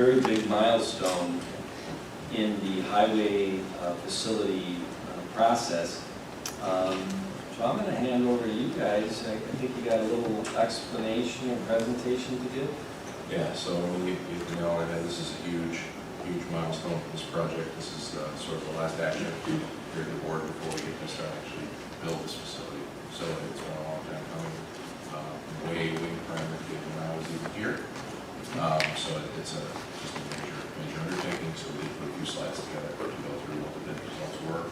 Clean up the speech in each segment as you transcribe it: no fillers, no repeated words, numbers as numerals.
Very big milestone in the highway facility process. So I'm going to hand over to you guys. I think you got a little explanation and presentation to give. Yeah, so we know that this is a huge milestone for this project. This is sort of the last action here at the board before we get to start actually build this facility. So it's been a long time coming, way prior to when I was even here. So it's just a major undertaking. So we did put a few slides together to go through what the bid results were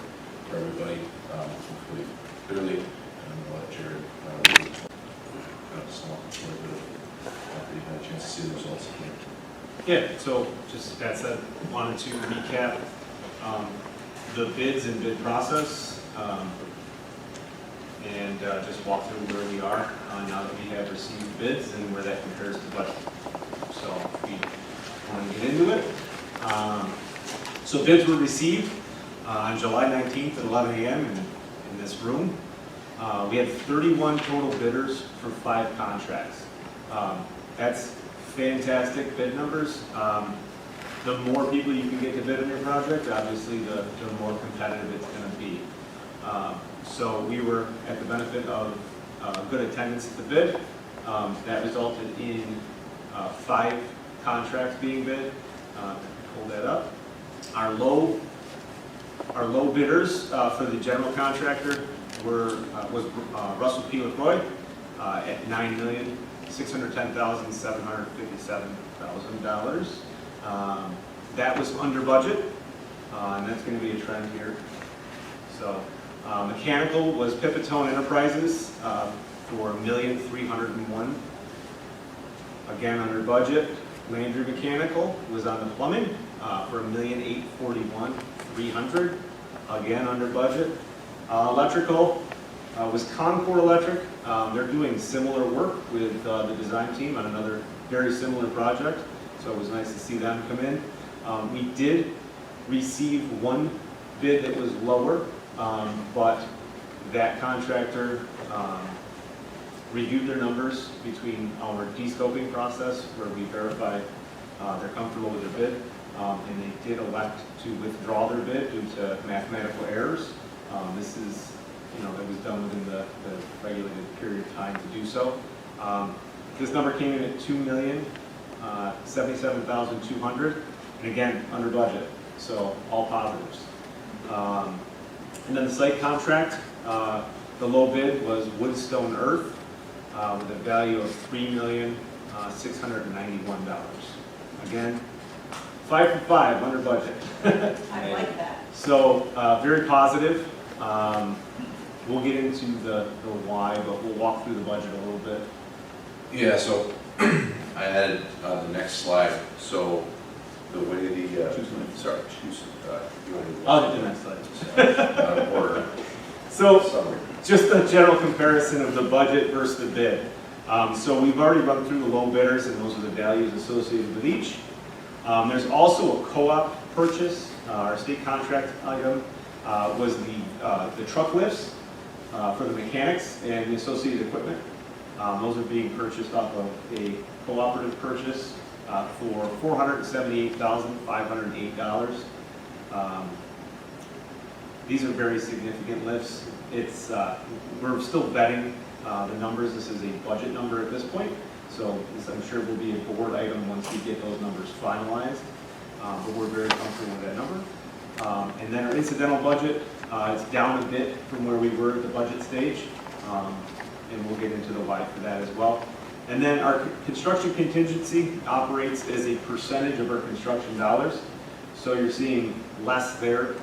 for everybody, hopefully clearly. And I'm going to let Jared sum up a little bit after you've had a chance to see the results. Yeah, so just as I said, wanted to recap the bids and bid process and just walk through where we are now that we have received bids and where that compares to budget. So we want to get into it. So bids were received on July 19th at 11 a.m. in this room. We had 31 total bidders for 5 contracts. That's fantastic bid numbers. The more people you can get to bid on your project, obviously the more competitive it's going to be. So we were at the benefit of good attendance at the bid. That resulted in 5 contracts being bid. Hold that up. Our low bidders for the general contractor was Russell P. LaCroix at $9,610,757,000. That was under budget, and that's going to be a trend here. So mechanical was Pipitone Enterprises for $1,301,000. Again, under budget. Landry Mechanical was on the plumbing for $1,841,300. Again, under budget. Electrical was Concord Electric. They're doing similar work with the design team on another very similar project, so it was nice to see them come in. We did receive one bid that was lower, but that contractor reviewed their numbers between our de-scoping process where we verify they're comfortable with their bid, and they did elect to withdraw their bid due to mathematical errors. This is, it was done within the regulated period of time to do so. This number came in at $2,077,200, and again, under budget, so all positives. And then the site contract, the low bid was Woodstone Earth with a value of $3,691,000. Again, 5 for 5 under budget. I like that. So very positive. We'll get into the why, but we'll walk through the budget a little bit. Yeah, so I added the next slide. So the way the you want I'll do the next slide. order. So Summary. just a general comparison of the budget versus the bid. So we've already run through the low bidders, and those are the values associated with each. There's also a co-op purchase. Our state contract item was the truck lifts for the mechanics and the associated equipment. Those are being purchased off of a cooperative purchase for $478,508. These are very significant lifts. It's we're still vetting the numbers. This is a budget number at this point, so this I'm sure will be a board item once we get those numbers finalized. But we're very comfortable with that number. And then our incidental budget, it's down a bit from where we were at the budget stage, and we'll get into the why for that as well. And then our construction contingency operates as a percentage of our construction dollars. So you're seeing less there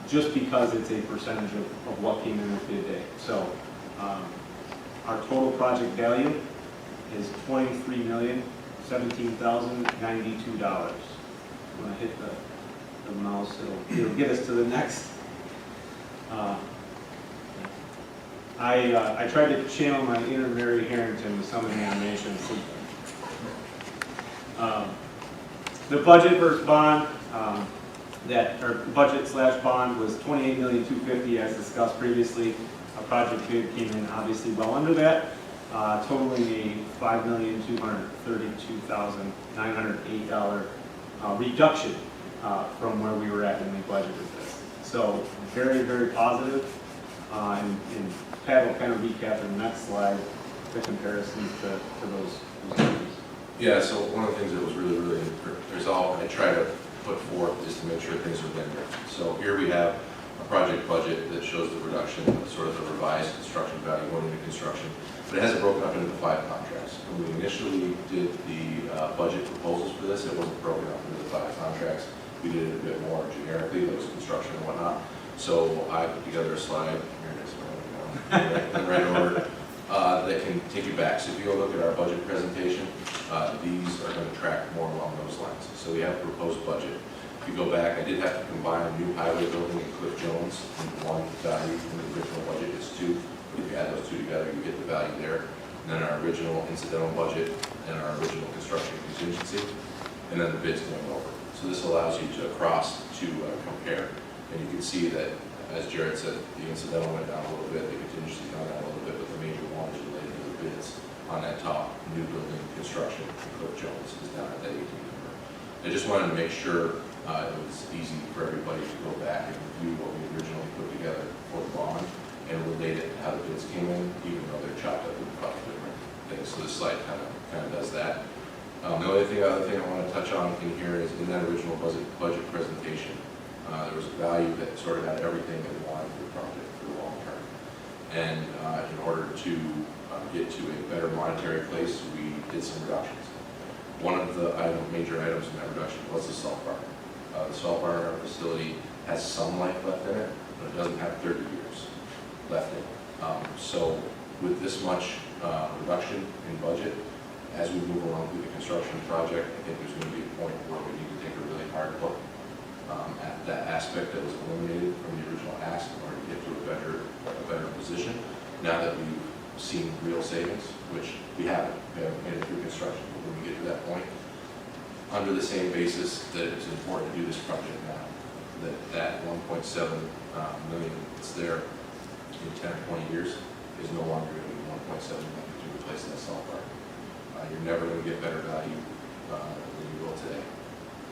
just because it's a percentage of what came in with bid day. So our total project value is $23,017,092. When I hit the mouse, it'll get us to the next. I tried to channel my inner Mary Harrington with some of the animations. The budget versus bond, our budget/bond was $28,250,000 as discussed previously. Our project bid came in obviously well under that. totaling a $5,232,908 reduction from where we were at when we budgeted this. So very, very positive. And Pat will kind of recap in the next slide the comparisons to those numbers. Yeah, so one of the things that was really, I try to put forth just to make sure things are linear. So here we have a project budget that shows the reduction, sort of the revised construction value going into construction, but it has it broken up into 5 contracts. When we initially did the budget proposals for this, it wasn't broken up into the 5 contracts. We did it a bit more generically, there was construction and whatnot. So I put together a slide, here it is, right over, that can take you back. So if you go look at our budget presentation, these are going to track more along those lines. So we have a proposed budget. If you go back, I did have to combine a new highway building and Cliff Jones into one value. In the original budget is 2. But if you add those 2 together, you get the value there. And then our original incidental budget and our original construction contingency, and then the bids going over. So this allows you to cross to compare. And you can see that, as Jared said, the incidental went down a little bit, the contingency went down a little bit, but the major one is related to the bids on that top new building construction. Cliff Jones is down at that 18 number. I just wanted to make sure it was easy for everybody to go back and review what we originally put together for the bond and relate it to how the bids came in, even though they're chopped up into probably different things. So this slide kind of does that. The other thing I want to touch on in here is in that original budget presentation, there was a value that sort of had everything that we wanted for the project for the long term. And in order to get to a better monetary place, we did some reductions. One of the major items in that reduction was the salt barn. The salt barn in our facility has some life left in it, but it doesn't have 30 years left in it. So with this much reduction in budget, as we move along through the construction project, I think there's going to be a point where we need to take a really hard look at that aspect that was eliminated from the original ask in order to get to a better position. Now that we've seen real savings, which we haven't made it through construction, but when we get to that point, under the same basis that it's important to do this project now, that 1.7 million that's there in 10 or 20 years is no longer going to be 1.7 million to replace that salt barn. You're never going to get better value than you will today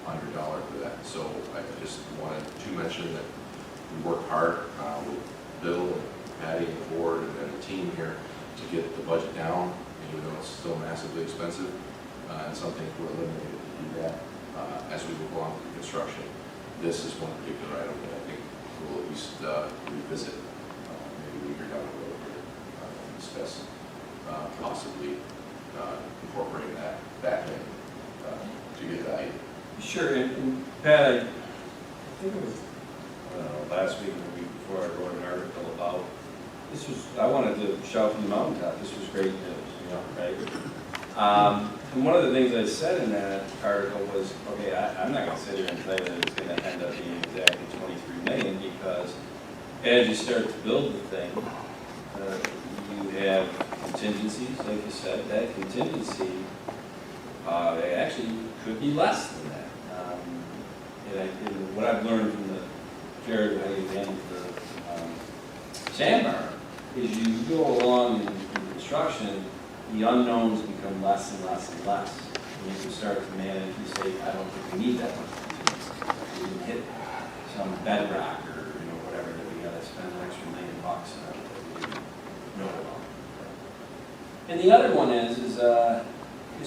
on your dollar for that. So I just wanted to mention that we worked hard with Bill and Patty and the board and then the team here to get the budget down, even though it's still massively expensive, and some things were eliminated to do that as we move along through construction. This is one particular item that I think we'll at least revisit maybe a year down the road here and discuss possibly incorporating that back in to get value. Sure, and Pat, I think it was, I don't know, last week or the week before, I wrote an article about, I wanted to shout from the mountaintop, this was great news, right? And one of the things I said in that article was, okay, I'm not going to sit here and tell you that it's going to end up being exactly 23 million, because as you start to build the thing, you have contingencies, like you said. That contingency actually could be less than that. And what I've learned from the Jared, how you handle the sandbar, is you go along in construction, the unknowns become less and less and less. And you can start to manage, you say, I don't think we need that much contingency. We didn't hit some bedrock or whatever that we got to spend an extra $1 million on that we didn't know about. And the other one is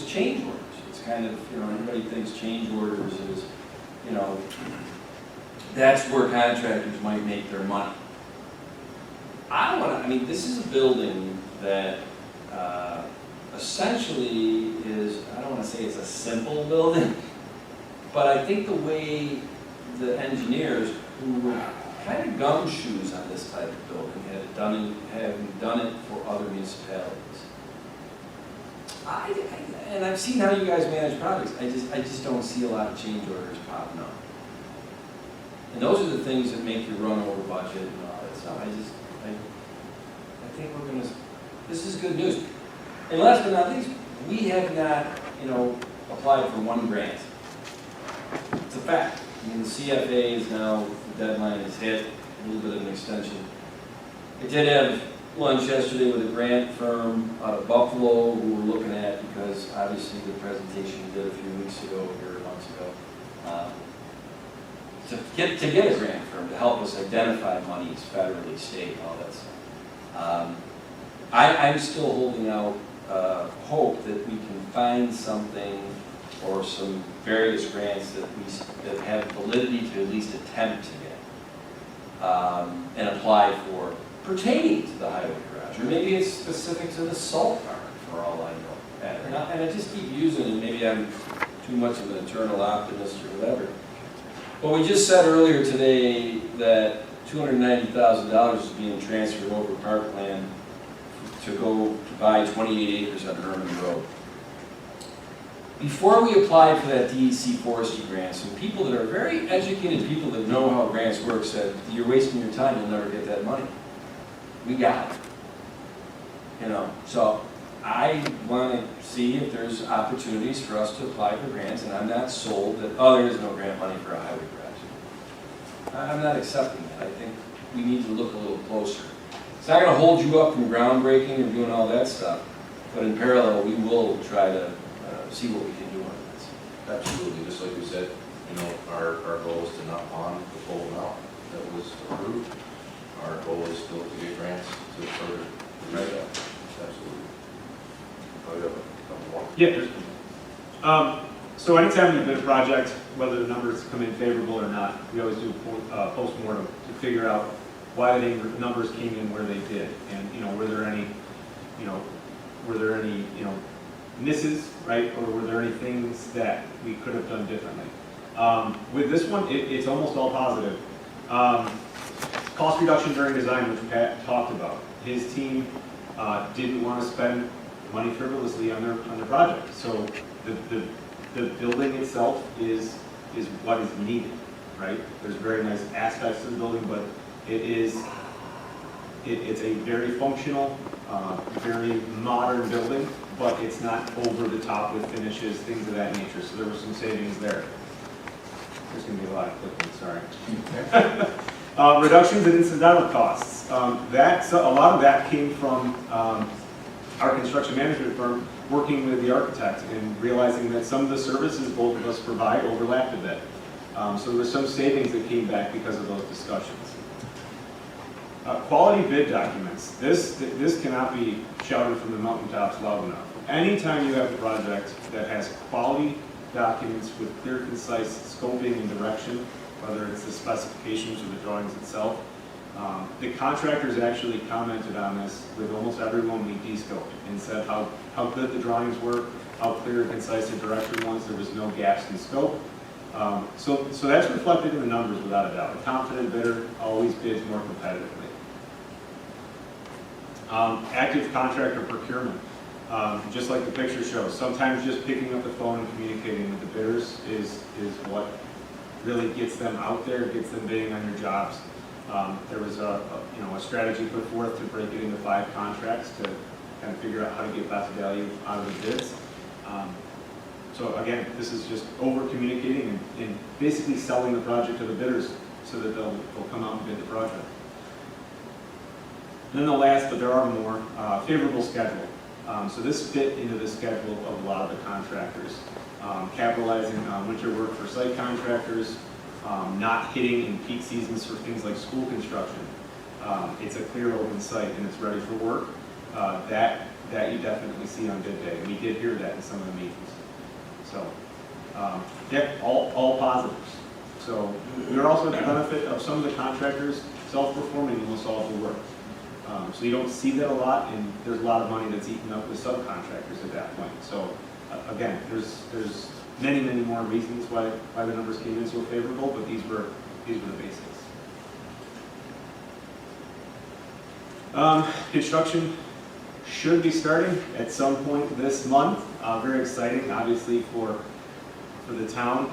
change orders. It's kind of, everybody thinks change orders is, that's where contractors might make their money. This is a building that essentially is, I don't want to say it's a simple building, but I think the way the engineers who were kind of gumshoes on this type of building having done it for other municipalities. And I've seen how you guys manage projects. I just don't see a lot of change orders popping up. And those are the things that make you run over budget and all that stuff. I think this is good news. And last but not least, we have not, applied for one grant. It's a fact. The CFA is now, the deadline is hit, a little bit of an extension. I did have, lunch yesterday with a grant firm out of Buffalo who we're looking at because obviously the presentation we did a few weeks ago, or months ago, to get a grant firm to help us identify monies federally, state, all that stuff. I'm still holding out hope that we can find something or some various grants that have validity to at least attempt to get and apply for pertaining to the highway garage. Or maybe it's specific to the salt barn, for all I know. And I just keep using it, maybe I'm too much of an eternal optimist or whatever. But we just said earlier today that $290,000 is being transferred over parkland to go to buy 28 acres on Herman Road. Before we applied for that DEC forestry grant, some people that are very educated people that know how grants work said, you're wasting your time, you'll never get that money. We got it. You know, so I want to see if there's opportunities for us to apply for grants, and I'm not sold that, oh, there is no grant money for a highway garage. I'm not accepting that. I think we need to look a little closer. It's not going to hold you up from groundbreaking and doing all that stuff, but in parallel, we will try to see what we can do on this. Absolutely, just like you said, you know, our goal is to not bond the full amount that was approved. Our goal is still to get grants to further measure that. Absolutely. Oh, you have a couple more? Yeah. So anytime we bid a project, whether the numbers come in favorable or not, we always do a post-mortem to figure out why the numbers came in where they did, and you know, were there any misses, right, or were there any things that we could have done differently? With this one, it's almost all positive. Cost reduction during design, which Pat talked about. His team didn't want to spend money frivolously on their project, so the building itself is what is needed, right? There's very nice aspects to the building, but it's a very functional, very modern building, but it's not over the top with finishes, things of that nature. So there were some savings there. There's going to be a lot of clicking, sorry. Reductions in incidental costs. A lot of that came from our construction management firm working with the architect and realizing that some of the services both of us provide overlapped a bit. So there was some savings that came back because of those discussions. Quality bid documents. This cannot be shouted from the mountaintops loud enough. Anytime you have a project that has quality documents with clear, concise scoping and direction, whether it's the specifications or the drawings itself, the contractors actually commented on this with almost everyone we de-scoped and said how good the drawings were, how clear and concise the direction was, there was no gaps in scope. So that's reflected in the numbers without a doubt. A confident bidder always bids more competitively. Active contractor procurement. Just like the picture shows, sometimes just picking up the phone and communicating with the bidders is what really gets them out there, gets them bidding on your jobs. There was a strategy put forth to break it into 5 contracts to kind of figure out how to get best value out of the bids. So again, this is just over communicating and basically selling the project to the bidders so that they'll come out and bid the project. And then the last, but there are more, favorable schedule. So this fit into the schedule of a lot of the contractors. Capitalizing on winter work for site contractors, not hitting in peak seasons for things like school construction. It's a clear open site and it's ready for work. That you definitely see on bid day. We did hear that in some of the meetings. So, yeah, all positives. So we're also at the benefit of some of the contractors self-performing almost all of the work. So you don't see that a lot, and there's a lot of money that's eaten up with subcontractors at that point. So again, there's many more reasons why the numbers came in so favorable, but these were the basics. Construction should be starting at some point this month. Very exciting, obviously, for the town.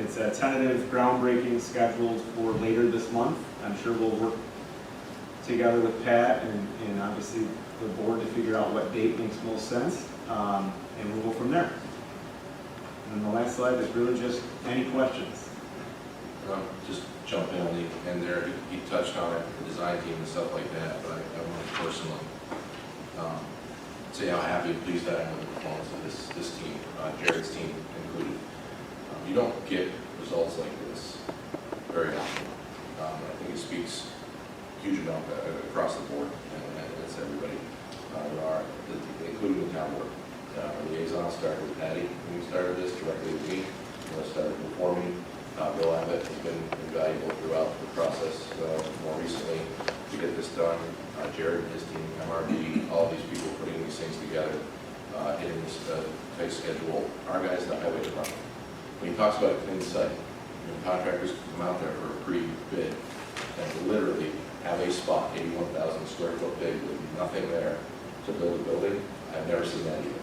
It's a tentative groundbreaking scheduled for later this month. I'm sure we'll work together with Pat and obviously the board to figure out what date makes most sense, and we'll go from there. And the last slide is really just any questions. Just jump in on the end there. He touched on it, the design team and stuff like that, but I want to personally say how happy and pleased I am with the performance of this team, Jared's team included. You don't get results like this very often. I think it speaks a huge amount across the board, and it's everybody, including the town board. Liaison started with Patty when we started this, directly with me. Started before me. Bill Abbott has been invaluable throughout the process. More recently, to get this done, Jared and his team, MRD, all these people putting these things together, getting this tight schedule. Our guys in the highway department. When he talks about a clean site, contractors come out there for a pre-bid and literally have a spot, 81,000 square foot big with nothing there to build a building. I've never seen that either.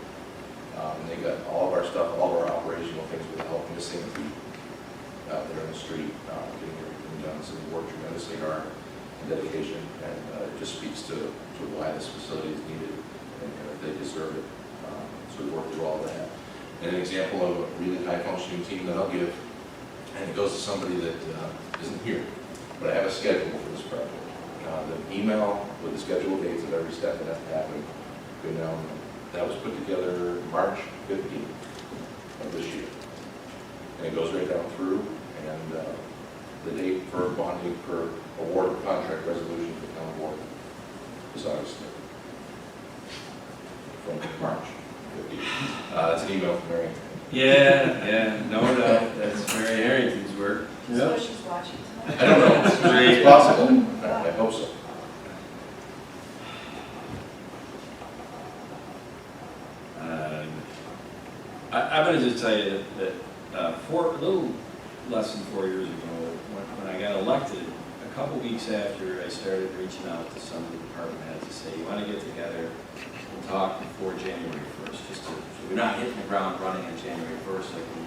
And they got all of our stuff, all of our operational things with the help missing feet out there in the street, getting everything done. So they work tremendously hard and dedication, and it just speaks to why this facility is needed and if they deserve it. So we work through all of that. And an example of a really high functioning team that I'll give, and it goes to somebody that isn't here, but I have a schedule for this project. The email with the scheduled dates of every step that has to happen, that was put together March 15th of this year. And it goes right down through, and the date for bonding for award of contract resolution for town board is August 3rd. From March 15th. That's an email from Mary. Yeah, no doubt. That's Mary Harrington's work. So she's watching tonight. I don't know. It's possible. I hope so. I'm going to just tell you that a little less than 4 years ago, when I got elected, a couple weeks after I started reaching out to some of the department heads to say, you want to get together and talk before January 1st, just so we're not hitting the ground running on January 1st, so I can,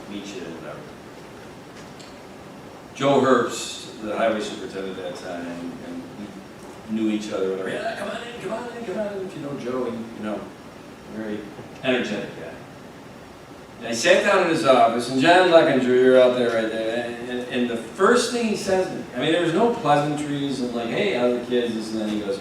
meet you and whatever. Joe Herbst, the highway superintendent at that time, and we knew each other, whatever. Yeah, come on in. If you know Joe, very energetic guy. And I sat down in his office, and John Leckinger, you're out there right there, and the first thing he says to me, there was no pleasantries and like, hey, how are the kids, and then he goes,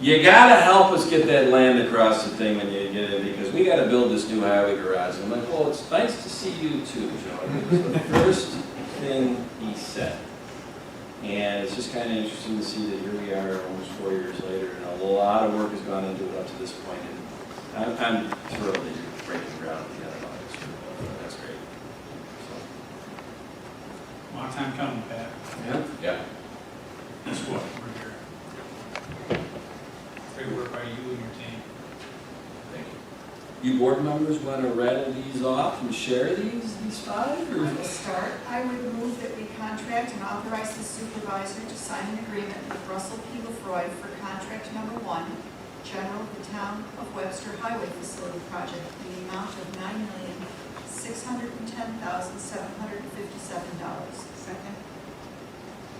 you gotta help us get that land across the thing when you get it, because we gotta build this new highway garage. And I'm like, well, it's nice to see you too, Joe. It was the first thing he said. And it's just kind of interesting to see that here we are almost 4 years later, and a lot of work has gone into it up to this point. And I'm thrilled that you're breaking ground together. That's great. Long time coming, Pat. Yeah. Guess what? We're here. Great work by you and your team. Thank you. You board members want to rattle these off and share these five? Or? I will start. I would move that we contract and authorize the supervisor to sign an agreement with Russell P. Lefroy for contract number 1, general of the town of Webster Highway Facility Project, in the amount of $9,610,757. Second.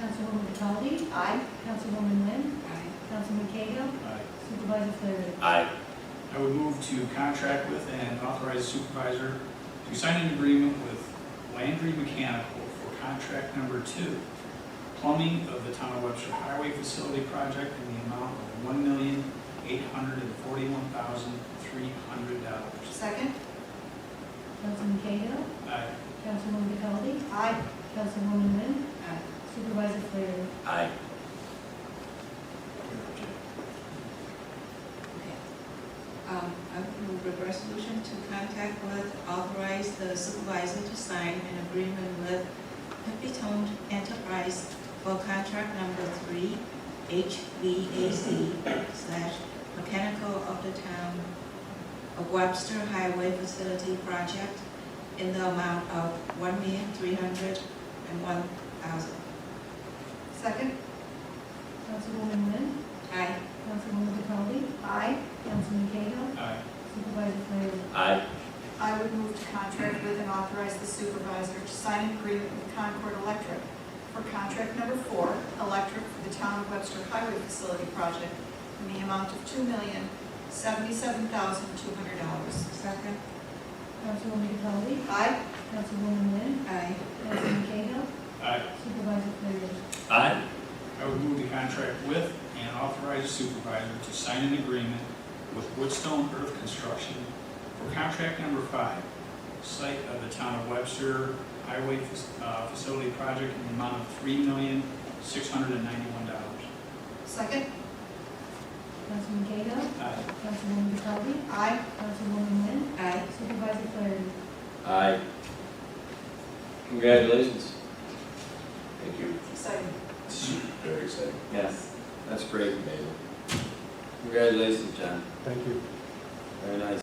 Councilwoman DeCaldi? Aye. Councilwoman Lynn? Aye. Councilman Cahill? Aye. Supervisor Flaherty? Aye. I would move to contract with and authorize the supervisor to sign an agreement with Landry Mechanical for contract number 2, plumbing of the town of Webster Highway Facility Project in the amount of $1,841,300. Second. Councilman Cahill? Aye. Councilwoman DeCaldi? Aye. Councilwoman Lynn? Aye. Supervisor Flaherty? Aye. I would move a resolution to contact with, authorize the supervisor to sign an agreement with Pipitone Enterprise for contract number 3, HVAC/mechanical of the town of Webster Highway Facility Project in the amount of $1,301,000. Second. Councilwoman Lynn? Aye. Councilwoman DeCaldi? Aye. Councilman Cahill? Aye. Supervisor Flaherty? Aye. I would move to contract with and authorize the supervisor to sign an agreement with Concord Electric for contract number 4, electric for the town of Webster Highway Facility Project in the amount of $2,077,200. Second. Councilwoman DeCaldi? Aye. Councilwoman Lynn? Aye. Councilman Cahill? Aye. Supervisor Freeman. Aye. I would move the contract with and authorize the supervisor to sign an agreement with Woodstone Earth Construction for contract number 5, site of the town of Webster Highway Facility Project in the amount of $3,691. Second? Councilman Cahill. Aye. Councilwoman DeKalb. Aye. Councilwoman Wynn. Aye. Supervisor Flaherty. Aye. Congratulations. Thank you. Exciting. Very exciting. Yes. That's great. Amazing. Congratulations, John. Thank you. Very nice.